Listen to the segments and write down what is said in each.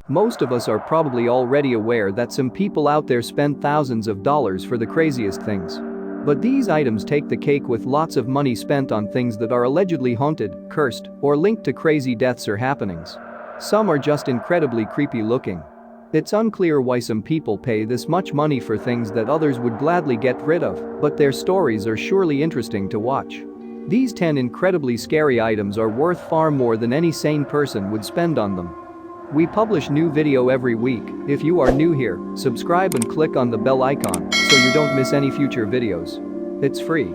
Most of us are probably already aware that some people out there spend thousands of dollars for the craziest things. But these items take the cake with lots of money spent on things that are allegedly haunted, cursed, or linked to crazy deaths or happenings. Some are just incredibly creepy looking. It's unclear why some people pay this much money for things that others would gladly get rid of, but their stories are surely interesting to watch. These 10 incredibly scary items are worth far more than any sane person would spend on them. We publish new video every week. If you are new here, subscribe and click on the bell icon so you don't miss any future videos. It's free.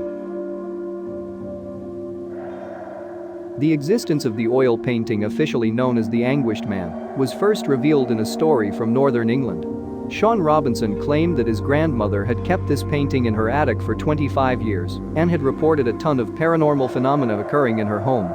The existence of the oil painting officially known as the Anguished Man was first revealed in a story from northern England. Sean Robinson claimed that his grandmother had kept this painting in her attic for 25 years and had reported a ton of paranormal phenomena occurring in her home.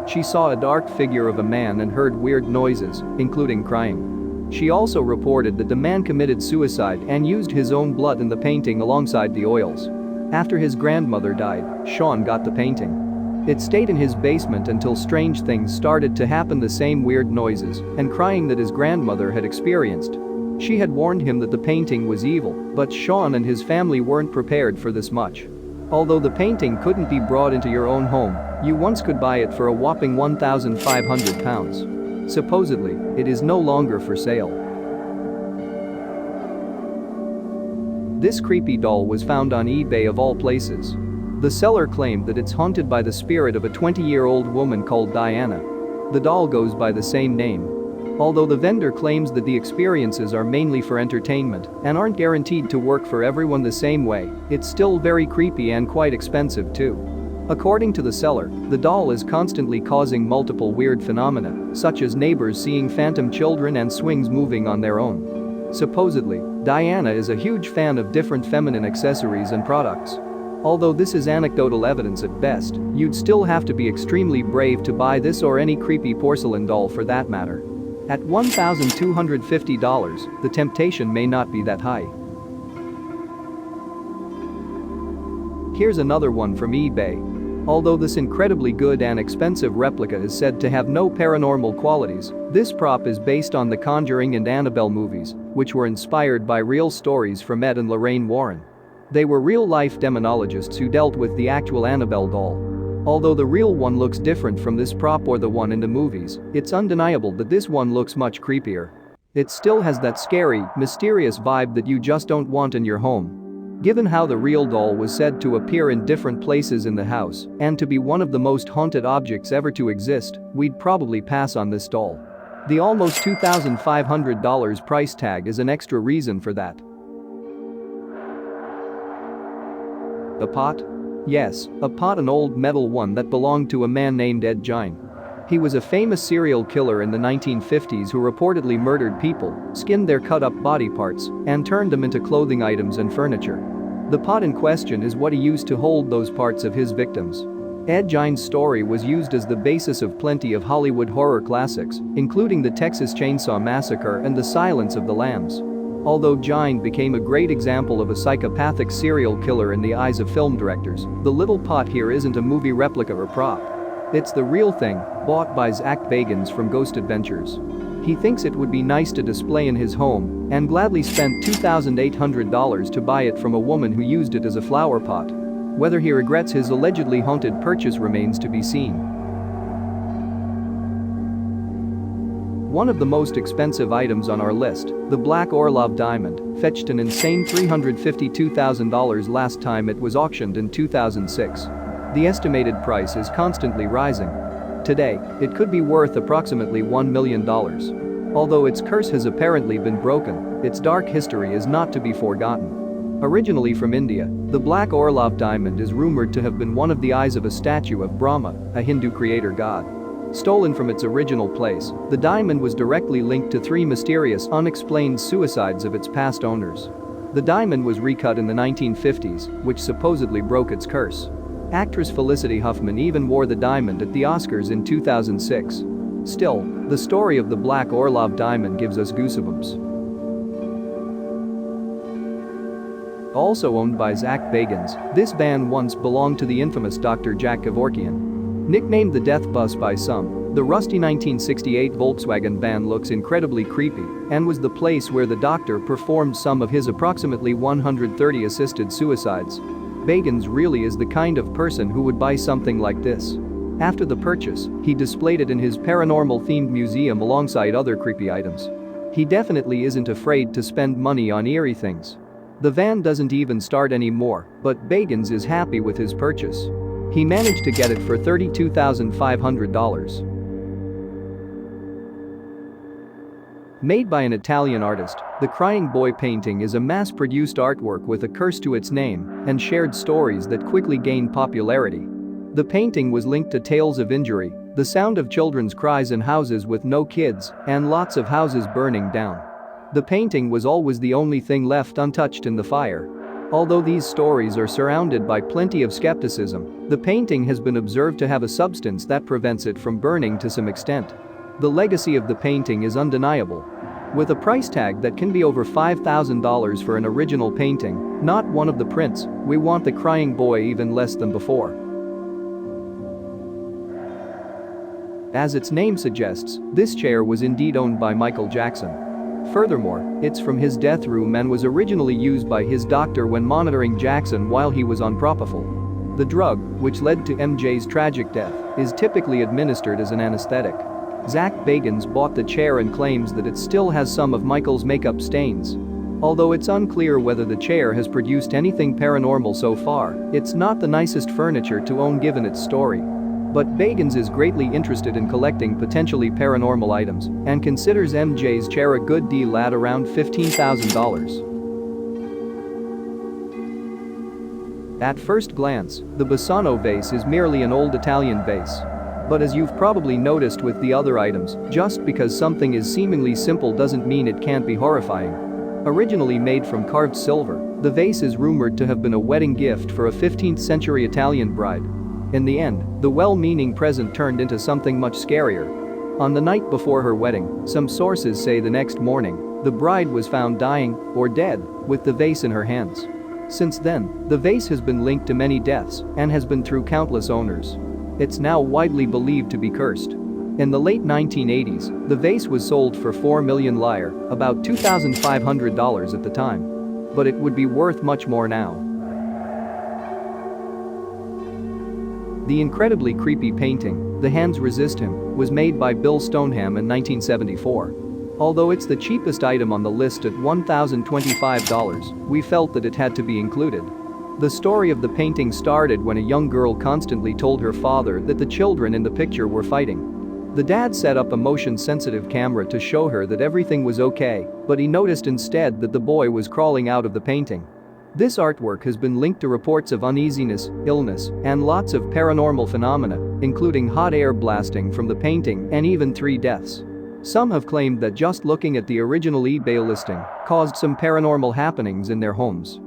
She saw a dark figure of a man and heard weird noises, including crying. She also reported that the man committed suicide and used his own blood in the painting alongside the oils. After his grandmother died, Sean got the painting. It stayed in his basement until strange things started to happen, the same weird noises and crying that his grandmother had experienced. She had warned him that the painting was evil, but Sean and his family weren't prepared for this much. Although the painting couldn't be brought into your own home, you once could buy it for a whopping £1,500. Supposedly, it is no longer for sale. This creepy doll was found on eBay of all places. The seller claimed that it's haunted by the spirit of a 20-year-old woman called Diana. The doll goes by the same name. Although the vendor claims that the experiences are mainly for entertainment and aren't guaranteed to work for everyone the same way, it's still very creepy and quite expensive too. According to the seller, the doll is constantly causing multiple weird phenomena, such as neighbors seeing phantom children and swings moving on their own. Supposedly, Diana is a huge fan of different feminine accessories and products. Although this is anecdotal evidence at best, you'd still have to be extremely brave to buy this or any creepy porcelain doll for that matter. At $1,250, the temptation may not be that high. Here's another one from eBay. Although this incredibly good and expensive replica is said to have no paranormal qualities, this prop is based on the Conjuring and Annabelle movies, which were inspired by real stories from Ed and Lorraine Warren. They were real-life demonologists who dealt with the actual Annabelle doll. Although the real one looks different from this prop or the one in the movies, it's undeniable that this one looks much creepier. It still has that scary, mysterious vibe that you just don't want in your home. Given how the real doll was said to appear in different places in the house and to be one of the most haunted objects ever to exist, we'd probably pass on this doll. The almost $2,500 price tag is an extra reason for that. A pot? Yes, a pot, an old metal one that belonged to a man named Ed Gein. He was a famous serial killer in the 1950s who reportedly murdered people, skinned their cut-up body parts, and turned them into clothing items and furniture. The pot in question is what he used to hold those parts of his victims. Ed Gein's story was used as the basis of plenty of Hollywood horror classics, including the Texas Chainsaw Massacre and The Silence of the Lambs. Although Gein became a great example of a psychopathic serial killer in the eyes of film directors, the little pot here isn't a movie replica or prop. It's the real thing, bought by Zach Bagans from Ghost Adventures. He thinks it would be nice to display in his home and gladly spent $2,800 to buy it from a woman who used it as a flower pot. Whether he regrets his allegedly haunted purchase remains to be seen. One of the most expensive items on our list, the black Orlov diamond, fetched an insane $352,000 last time it was auctioned in 2006. The estimated price is constantly rising. Today, it could be worth approximately $1 million. Although its curse has apparently been broken, its dark history is not to be forgotten. Originally from India, the black Orlov diamond is rumored to have been one of the eyes of a statue of Brahma, a Hindu creator god. Stolen from its original place, the diamond was directly linked to 3 mysterious, unexplained suicides of its past owners. The diamond was recut in the 1950s, which supposedly broke its curse. Actress Felicity Huffman even wore the diamond at the Oscars in 2006. Still, the story of the black Orlov diamond gives us goosebumps. Also owned by Zach Bagans, this van once belonged to the infamous Dr. Jack Kevorkian. Nicknamed the Death Bus by some, The rusty 1968 Volkswagen van looks incredibly creepy and was the place where the doctor performed some of his approximately 130 assisted suicides. Bagans really is the kind of person who would buy something like this. After the purchase, he displayed it in his paranormal-themed museum alongside other creepy items. He definitely isn't afraid to spend money on eerie things. The van doesn't even start anymore, but Bagans is happy with his purchase. He managed to get it for $32,500. Made by an Italian artist, the Crying Boy painting is a mass-produced artwork with a curse to its name and shared stories that quickly gained popularity. The painting was linked to tales of injury, the sound of children's cries in houses with no kids, and lots of houses burning down. The painting was always the only thing left untouched in the fire. Although these stories are surrounded by plenty of skepticism, the painting has been observed to have a substance that prevents it from burning to some extent. The legacy of the painting is undeniable. With a price tag that can be over $5,000 for an original painting, not one of the prints, we want the Crying Boy even less than before. As its name suggests, this chair was indeed owned by Michael Jackson. Furthermore, it's from his death room and was originally used by his doctor when monitoring Jackson while he was on propofol. The drug, which led to MJ's tragic death, is typically administered as an anesthetic. Zach Bagans bought the chair and claims that it still has some of Michael's makeup stains. Although it's unclear whether the chair has produced anything paranormal so far, it's not the nicest furniture to own given its story. But Bagans is greatly interested in collecting potentially paranormal items and considers MJ's chair a good deal at around $15,000. At first glance, the Basano vase is merely an old Italian vase. But as you've probably noticed with the other items, just because something is seemingly simple doesn't mean it can't be horrifying. Originally made from carved silver, the vase is rumored to have been a wedding gift for a 15th-century Italian bride. In the end, the well-meaning present turned into something much scarier. On the night before her wedding, some sources say the next morning, the bride was found dying or dead with the vase in her hands. Since then, the vase has been linked to many deaths and has been through countless owners. It's now widely believed to be cursed. In the late 1980s, the vase was sold for $4 million lire, about $2,500 at the time. But it would be worth much more now. The incredibly creepy painting, The Hands Resist Him, was made by Bill Stoneham in 1974. Although it's the cheapest item on the list at $1,025, we felt that it had to be included. The story of the painting started when a young girl constantly told her father that the children in the picture were fighting. The dad set up a motion-sensitive camera to show her that everything was okay, but he noticed instead that the boy was crawling out of the painting. This artwork has been linked to reports of uneasiness, illness, and lots of paranormal phenomena, including hot air blasting from the painting and even 3 deaths. Some have claimed that just looking at the original eBay listing caused some paranormal happenings in their homes.